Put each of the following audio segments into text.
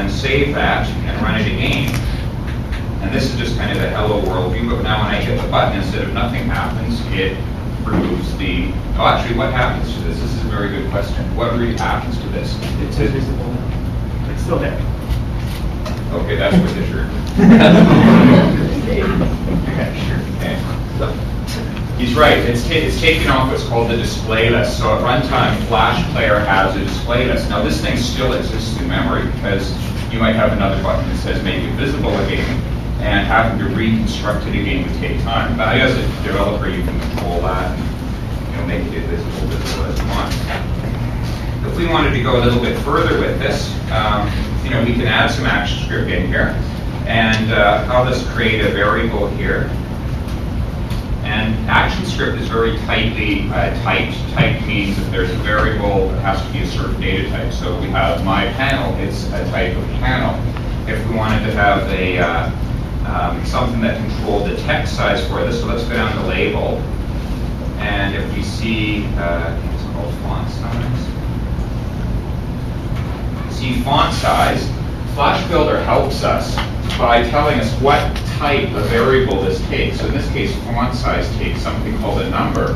can save that and run it again. And this is just kind of the hello world view, but now when I hit the button, instead of nothing happens, it removes the, oh, actually, what happens to this? This is a very good question. What really happens to this? It's invisible now. It's still there. Okay, that's what the shirt. Okay. He's right. It's taking off what's called the display list. So at runtime, Flash Player has a display list. Now this thing still exists in memory because you might have another button that says make it visible again, and having to reconstruct it again would take time. But as a developer, you can control that and make it visible as you want. If we wanted to go a little bit further with this, we can add some action script in here, and I'll just create a variable here. And action script is very tightly typed. Typed means if there's a variable, it has to be a certain data type. So we have my panel, it's a type of panel. If we wanted to have a something that controlled the text size for this, so let's go down to label. And if we see, it's called font size. See font size, Flash Builder helps us by telling us what type of variable this takes. So in this case, font size takes something called a number.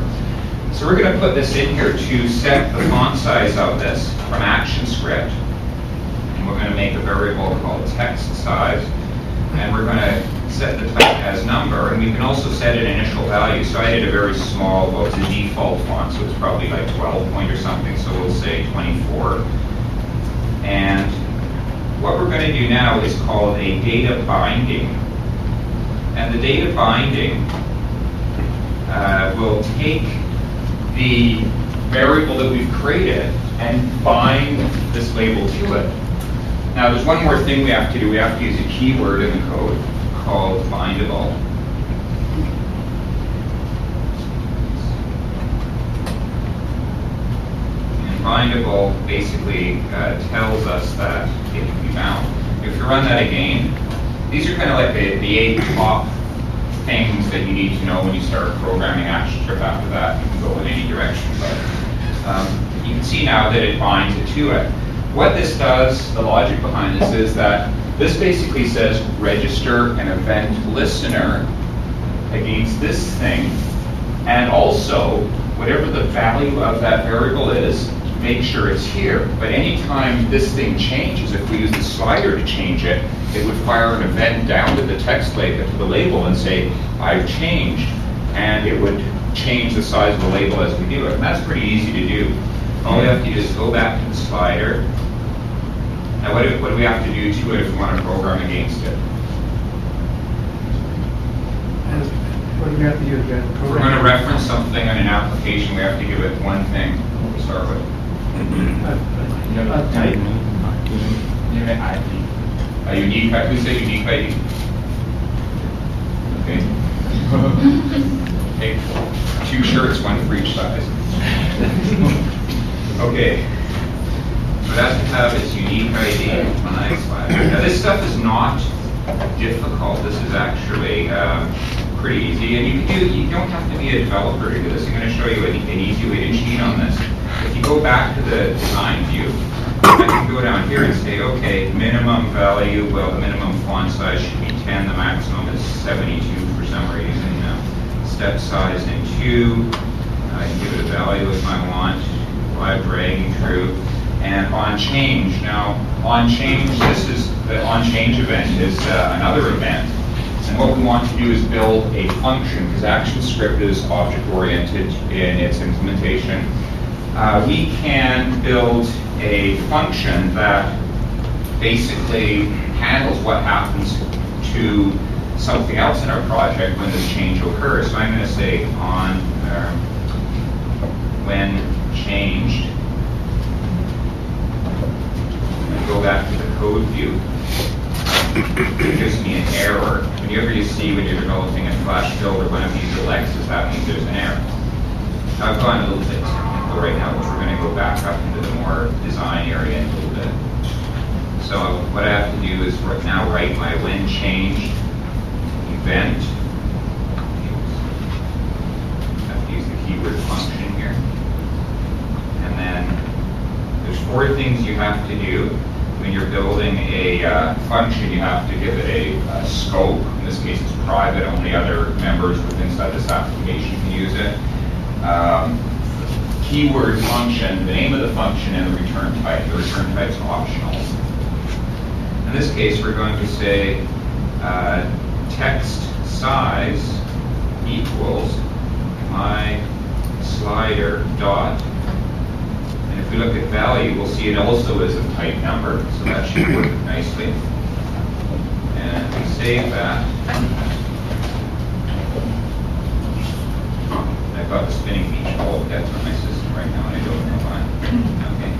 So we're going to put this in here to set the font size of this from ActionScript. And we're going to make a variable called text size. And we're going to set the type as number. And we can also set an initial value. So I did a very small, well, it's a default font, so it's probably like 12 point or something. So we'll say 24. And what we're going to do now is called a data binding. And the data binding will take the variable that we've created and bind this label to it. Now there's one more thing we have to do. We have to use a keyword in the code called bindable. And bindable basically tells us that it can be bound. If you run that again, these are kind of like the 8 top things that you need to know when you start programming ActionScript. After that, you can go in any direction. But you can see now that it binds it to it. What this does, the logic behind this, is that this basically says register an event listener against this thing, and also whatever the value of that variable is, make sure it's here. But anytime this thing changes, if we use the slider to change it, it would fire an event down to the text label, to the label, and say, I've changed. And it would change the size of the label as we do it. And that's pretty easy to do. All we have to do is go back to the slider. Now what do we have to do to it if we want to program against it? What do we have to do? If we're going to reference something in an application, we have to give it one thing to start with. Type. A unique ID. We say unique ID. Okay. Okay. 2 shirts, 1 for each size. Okay. So that's to have its unique ID. Now this stuff is not difficult. This is actually pretty easy, and you don't have to be a developer to do this. I'm going to show you an easy way to cheat on this. If you go back to the design view, I can go down here and say, okay, minimum value, well, the minimum font size should be 10, the maximum is 72 for some reason. Step size in 2, I can give it a value if I want, while dragging through. And on change, now on change, this is the on change event is another event. And what we want to do is build a function, because ActionScript is object-oriented in its implementation. We can build a function that basically handles what happens to something else in our project when this change occurs. So I'm going to say on when changed. I'm going to go back to the code view. It gives me an error. Whenever you see when you're developing a Flash Builder, one of these Alexas, that means there's an error. I've gone a little bit technical right now, but we're going to go back up into the more design area in a little bit. So what I have to do is now write my when changed event. I have to use the keyword function here. And then there's 4 things you have to do. when you're building a function, you have to give it a scope. In this case, it's private. Only other members inside this application can use it. Keyword function, the name of the function, and the return type. The return type is optional. In this case, we're going to say text size equals my slider dot. And if we look at value, we'll see it also is a type number, so that should work nicely. And we save that. I've got the spinning beach all that's on my system right now, and I don't know why. Okay.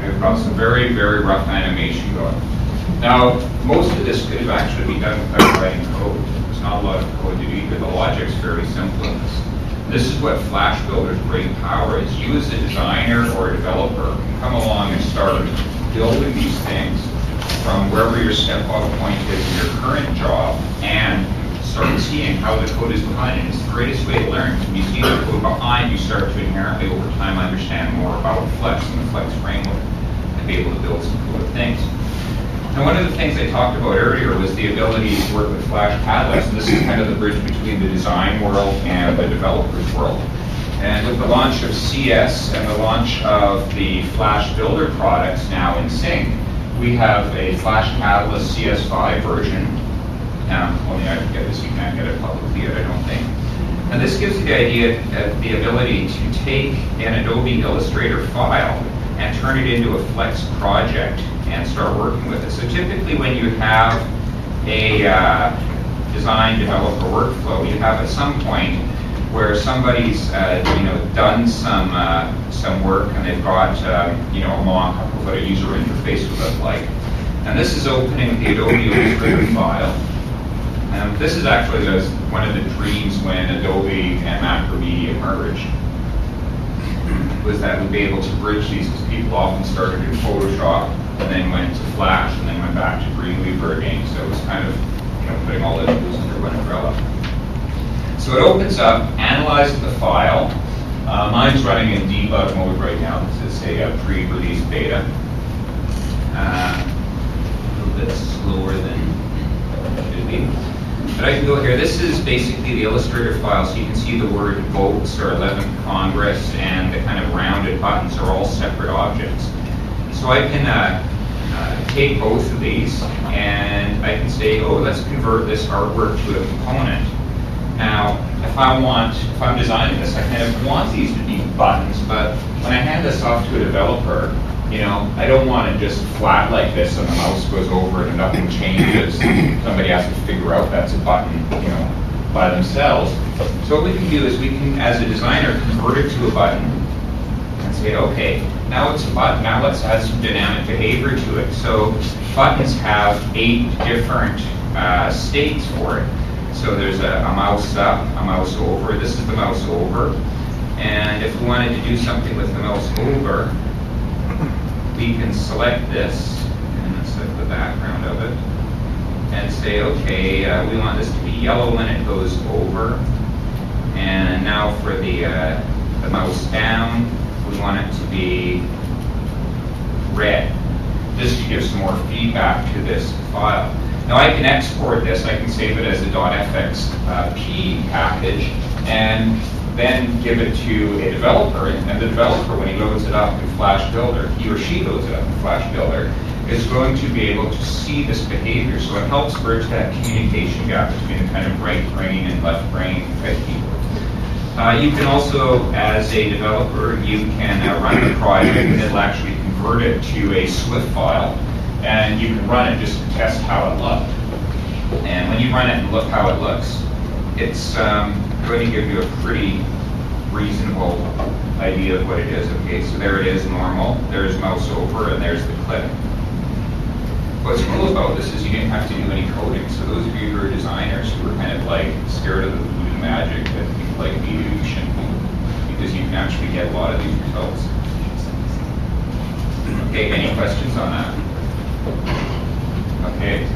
We've got some very, very rough animation going. Now, most of this could have actually been done without writing code. There's not a lot of code to do either. The logic's very simple in this. This is what Flash Builder's great power is. You as a designer or a developer can come along and start building these things from wherever your step off point is in your current job and start seeing how the code is behind it. It's the greatest way to learn. When you see the code behind, you start to inherently over time understand more about Flex and the Flex framework and be able to build some cooler things. Now, one of the things I talked about earlier was the ability to work with Flash Catalyst, and this is kind of the bridge between the design world and the developer's world. And with the launch of CS and the launch of the Flash Builder products now in sync, we have a Flash Catalyst CS5 version. Only I can get this, you can't get it publicly yet, I don't think. And this gives you the idea, the ability to take an Adobe Illustrator file and turn it into a Flex project and start working with it. So typically when you have a design developer workflow, you have at some point where somebody's done some work and they've got a mock-up of what a user interface would look like. And this is opening the Adobe Illustrator file. This is actually one of the dreams when Adobe and Macromedia merged, was that we'd be able to bridge these, because people often started in Photoshop and then went to Flash and then went back to Dreamweaver again. So it was kind of putting all the tools under one umbrella. So it opens up, analyzes the file. Mine's running in debug mode right now because it's a pre-release beta. A little bit slower than it should be. But I can go here. This is basically the Illustrator file, so you can see the word votes or 11th Congress and the kind of rounded buttons are all separate objects. So I can take both of these and I can say, oh, let's convert this artwork to a component. Now, if I'm designing this, I kind of want these to be buttons, but when I hand this off to a developer, I don't want it just flat like this and the mouse goes over it and nothing changes. Somebody has to figure out that's a button, by themselves. So what we can do is we can, as a designer, convert it to a button and say, okay, now it's a button, now let's add some dynamic behavior to it. So buttons have 8 different states for it. So there's a mouse up, a mouse over. This is the mouse over. And if we wanted to do something with the mouse over, we can select this, and let's set the background of it, and say, okay, we want this to be yellow when it goes over. And now for the mouse down, we want it to be red, just to give some more feedback to this file. Now I can export this, I can save it as a .fxp package, and then give it to a developer, and the developer, when he loads it up in Flash Builder, he or she loads it up in Flash Builder, is going to be able to see this behavior. So it helps bridge that communication gap between the kind of right brain and left brain type people. You can also, as a developer, you can run the project and it'll actually convert it to a Swift file, and you can run it just to test how it looked. And when you run it and look how it looks, it's going to give you a pretty reasonable idea of what it is. Okay, so there it is, normal. There's mouse over, and there's the clip. What's cool about this is you didn't have to do any coding. So those of you who are designers who are kind of like scared of the voodoo magic that people like me do, you shouldn't be, because you can actually get a lot of these results. Okay, any questions on that? Okay.